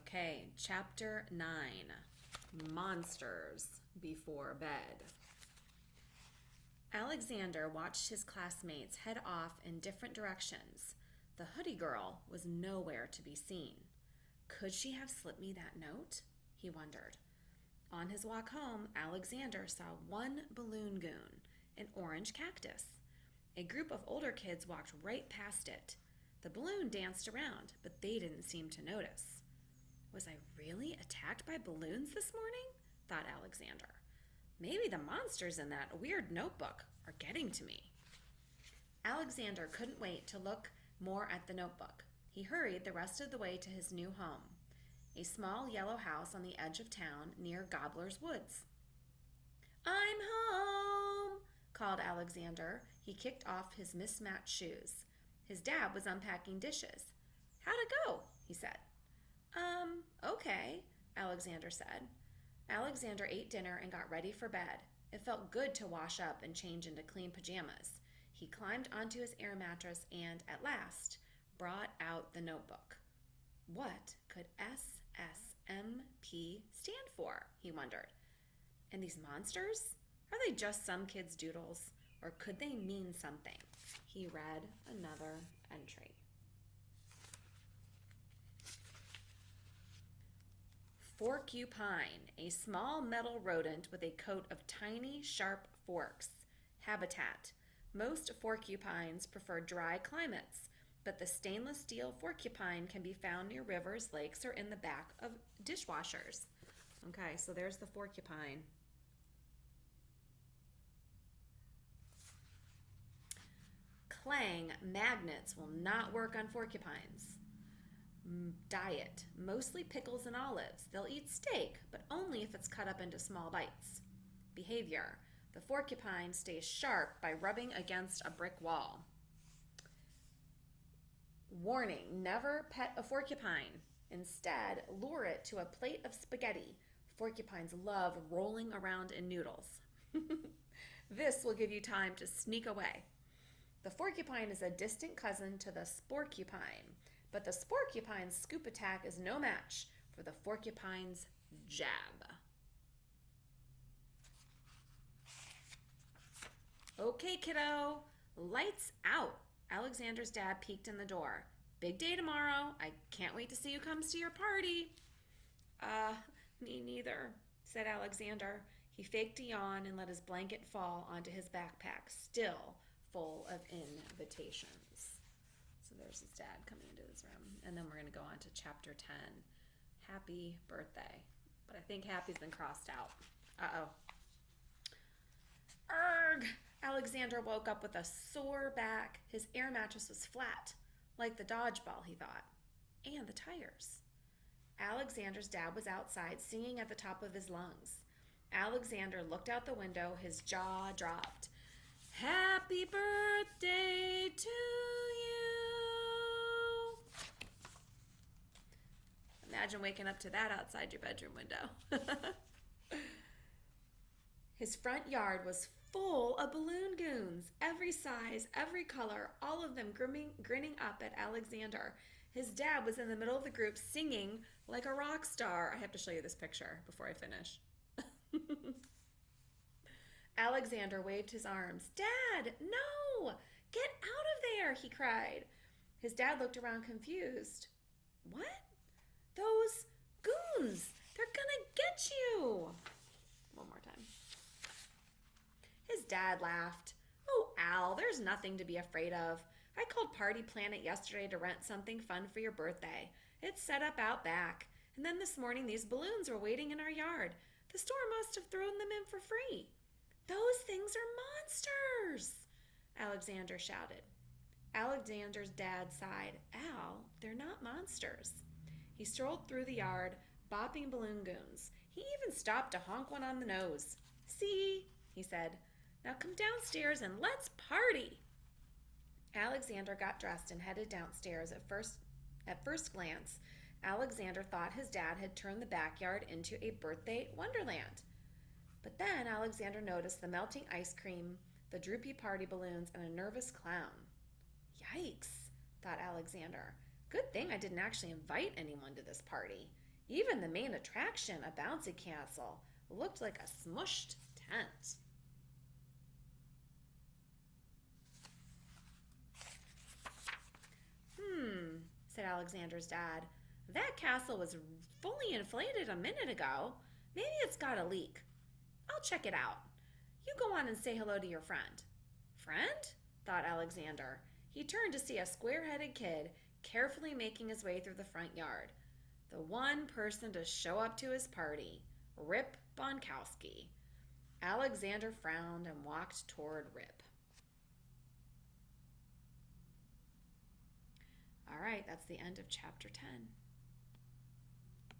Okay, chapter 9, Monsters Before Bed. Alexander watched his classmates head off in different directions. The hoodie girl was nowhere to be seen. Could she have slipped me that note? He wondered. On his walk home, Alexander saw one balloon goon, an orange cactus. A group of older kids walked right past it. The balloon danced around, but they didn't seem to notice. Was I really attacked by balloons this morning? Thought Alexander. Maybe the monsters in that weird notebook are getting to me. Alexander couldn't wait to look more at the notebook. He hurried the rest of the way to his new home, a small yellow house on the edge of town near Gobbler's Woods. I'm home, called Alexander. He kicked off his mismatched shoes. His dad was unpacking dishes. How'd it go? He said. Okay, Alexander said. Alexander ate dinner and got ready for bed. It felt good to wash up and change into clean pajamas. He climbed onto his air mattress and, at last, brought out the notebook. What could SSMP stand for, he wondered. And these monsters? Are they just some kids' doodles, or could they mean something? He read another entry. Porcupine, a small metal rodent with a coat of tiny, sharp forks. Habitat. Most porcupines prefer dry climates, but the stainless steel porcupine can be found near rivers, lakes, or in the back of dishwashers. Okay, so there's the porcupine. Clang, magnets will not work on porcupines. Diet, mostly pickles and olives. They'll eat steak, but only if it's cut up into small bites. Behavior, the porcupine stays sharp by rubbing against a brick wall. Warning, never pet a porcupine. Instead, lure it to a plate of spaghetti. Porcupines love rolling around in noodles. This will give you time to sneak away. The porcupine is a distant cousin to the sporcupine, but the sporcupine's scoop attack is no match for the porcupine's jab. Okay, kiddo, lights out. Alexander's dad peeked in the door. Big day tomorrow. I can't wait to see who comes to your party. Me neither, said Alexander. He faked a yawn and let his blanket fall onto his backpack, still full of invitations. So there's his dad coming into his room. And then we're going to go on to chapter 10. Happy birthday. But I think happy's been crossed out. Uh-oh. Erg! Alexander woke up with a sore back. His air mattress was flat, like the dodgeball, he thought. And the tires. Alexander's dad was outside singing at the top of his lungs. Alexander looked out the window. His jaw dropped. Happy birthday to you. Imagine waking up to that outside your bedroom window. His front yard was full of balloon goons, every size, every color, all of them grinning up at Alexander. His dad was in the middle of the group singing like a rock star. I have to show you this picture before I finish. Alexander waved his arms. Dad, no! Get out of there, he cried. His dad looked around confused. What? Those goons! They're gonna get you! One more time. His dad laughed. Oh, Al, there's nothing to be afraid of. I called Party Planet yesterday to rent something fun for your birthday. It's set up out back. And then this morning these balloons were waiting in our yard. The store must have thrown them in for free. Those things are monsters, Alexander shouted. Alexander's dad sighed. Al, they're not monsters. He strolled through the yard, bopping balloon goons. He even stopped to honk one on the nose. See, he said. Now come downstairs and let's party. Alexander got dressed and headed downstairs. At first glance, Alexander thought his dad had turned the backyard into a birthday wonderland. But then Alexander noticed the melting ice cream, the droopy party balloons, and a nervous clown. Yikes, thought Alexander. Good thing I didn't actually invite anyone to this party. Even the main attraction, a bouncy castle, looked like a smushed tent. Said Alexander's dad. That castle was fully inflated a minute ago. Maybe it's got a leak. I'll check it out. You go on and say hello to your friend. Friend? Thought Alexander. He turned to see a square-headed kid carefully making his way through the front yard. The one person to show up to his party, Rip Bonkowski. Alexander frowned and walked toward Rip. All right, that's the end of chapter 10.